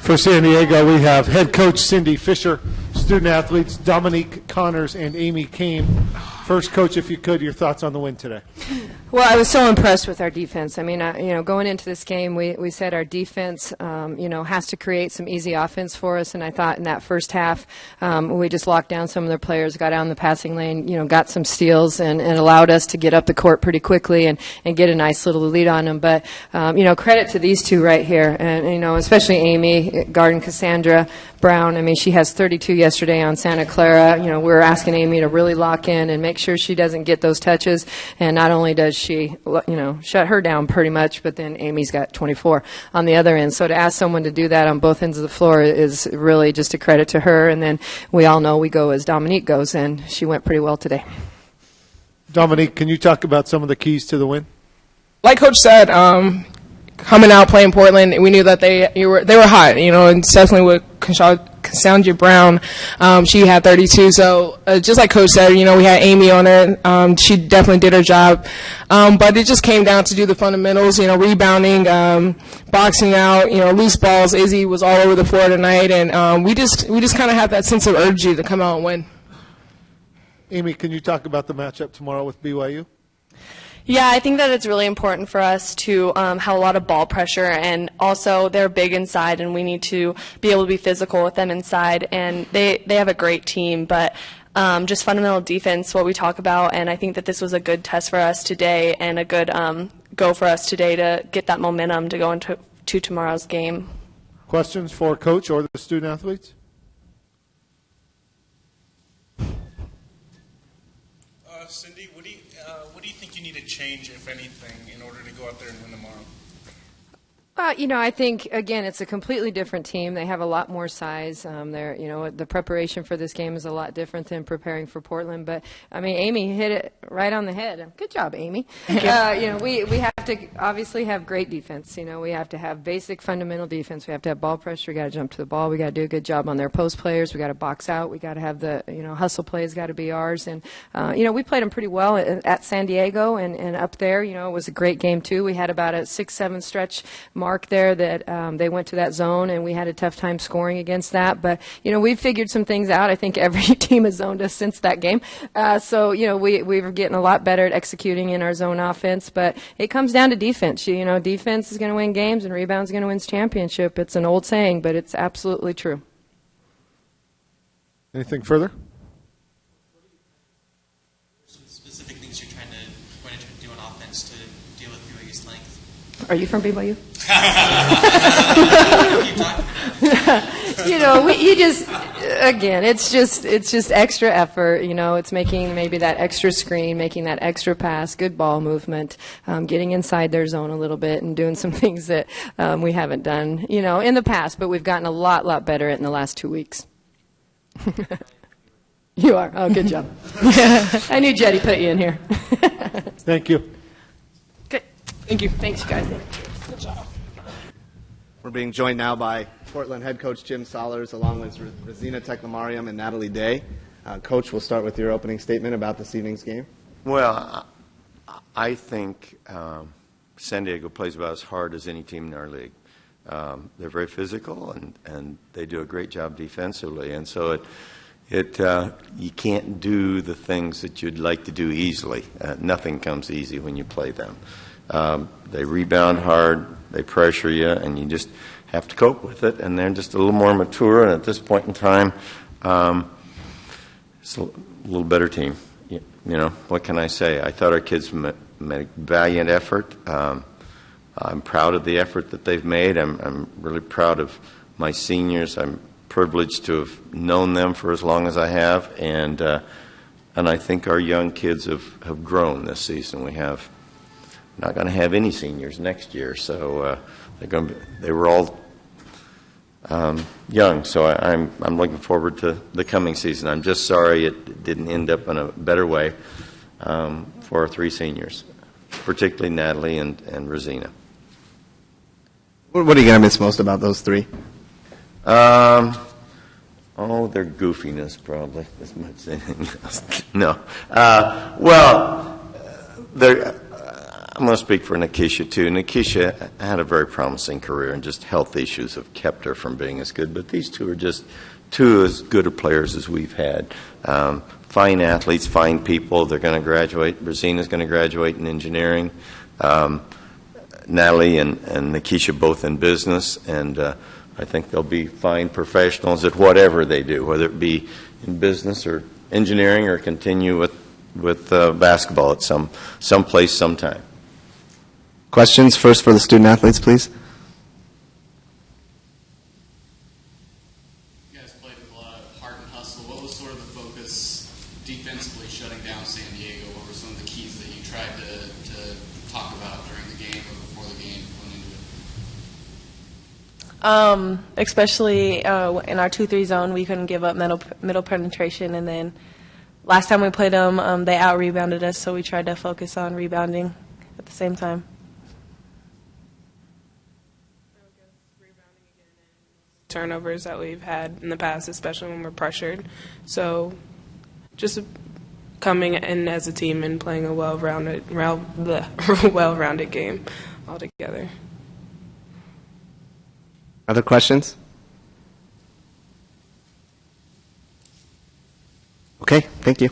For San Diego, we have head coach Cindy Fisher, student athletes Dominique Connors and Amy Kane. First, Coach, if you could, your thoughts on the win today. Well, I was so impressed with our defense. I mean, going into this game, we said our defense, has to create some easy offense for us. And I thought in that first half, we just locked down some of their players, got out in the passing lane, got some steals and allowed us to get up the court pretty quickly and get a nice little lead on them. But, credit to these two right here. And, especially Amy, Garden Cassandra Brown. I mean, she has 32 yesterday on Santa Clara. We're asking Amy to really lock in and make sure she doesn't get those touches. And not only does she, shut her down pretty much, but then Amy's got 24 on the other end. So to ask someone to do that on both ends of the floor is really just a credit to her. And then we all know we go as Dominique goes, and she went pretty well today. Dominique, can you talk about some of the keys to the win? Like Coach said, coming out playing Portland, we knew that they were hot, and definitely with Cassandra Brown, she had 32. So just like Coach said, we had Amy on her. She definitely did her job, but it just came down to do the fundamentals, rebounding, boxing out, loose balls. Izzy was all over the floor tonight, and we just kind of had that sense of urgency to come out and win. Amy, can you talk about the matchup tomorrow with BYU? Yeah, I think that it's really important for us to have a lot of ball pressure, and also they're big inside, and we need to be able to be physical with them inside. And they have a great team, but just fundamental defense, what we talk about, and I think that this was a good test for us today and a good go for us today to get that momentum to go into tomorrow's game. Questions for Coach or the student athletes? Cindy, what do you think you need to change, if anything, in order to go out there and win tomorrow? I think, again, it's a completely different team. They have a lot more size. The preparation for this game is a lot different than preparing for Portland. But, Amy hit it right on the head. Good job, Amy. We have to obviously have great defense. We have to have basic fundamental defense. We have to have ball pressure. We got to jump to the ball. We got to do a good job on their post players. We got to box out. We got to have the, hustle plays got to be ours. And, we played them pretty well at San Diego and up there. It was a great game, too. We had about a 6-7 stretch mark there that they went to that zone, and we had a tough time scoring against that. But, we've figured some things out. I think every team has zoned us since that game. So, we were getting a lot better at executing in our zone offense. But it comes down to defense. Defense is going to win games, and rebounds is going to win championship. It's an old saying, but it's absolutely true. Anything further? Some specific things you're going to do on offense to deal with BYU's length? Are you from BYU? It's just extra effort. It's making maybe that extra screen, making that extra pass, good ball movement, getting inside their zone a little bit, and doing some things that we haven't done, in the past. But we've gotten a lot better at it in the last 2 weeks. You are. Oh, good job. I knew Jetty put you in here. Thank you. Good. Thank you. Thanks, guys. Good job. We're being joined now by Portland head coach Jim Sollers, along with Rosina Teklamariam and Natalie Day. Coach, we'll start with your opening statement about this evening's game. Well, I think San Diego plays about as hard as any team in our league. They're very physical, and they do a great job defensively. And so you can't do the things that you'd like to do easily. Nothing comes easy when you play them. They rebound hard, they pressure you, and you just have to cope with it. And they're just a little more mature, and at this point in time, it's a little better team. What can I say? I thought our kids made a valiant effort. I'm proud of the effort that they've made. I'm really proud of my seniors. I'm privileged to have known them for as long as I have, and I think our young kids have grown this season. We're not going to have any seniors next year, so they were all young. So I'm looking forward to the coming season. I'm just sorry it didn't end up in a better way for our 3 seniors, particularly Natalie and Rosina. What are you going to miss most about those 3? Their goofiness, probably, as much as anything else. No. I'm going to speak for Nikisha, too. Nikisha had a very promising career, and just health issues have kept her from being as good. But these two are just two as good a players as we've had. Fine athletes, fine people. They're going to graduate. Rosina's going to graduate in engineering. Natalie and Nikisha both in business, and I think they'll be fine professionals at whatever they do, whether it be in business or engineering or continue with basketball at some place, sometime. Questions first for the student athletes, please. You guys played with a lot of heart and hustle. What was sort of the focus defensively shutting down San Diego? What were some of the keys that you tried to talk about during the game or before the game going into it? Especially in our 2-3 zone, we couldn't give up middle penetration, and then last time we played them, they out-rebounded us, so we tried to focus on rebounding at the same time. Turnovers that we've had in the past, especially when we're pressured. So just coming in as a team and playing a well-rounded game altogether. Other questions? Okay, thank you.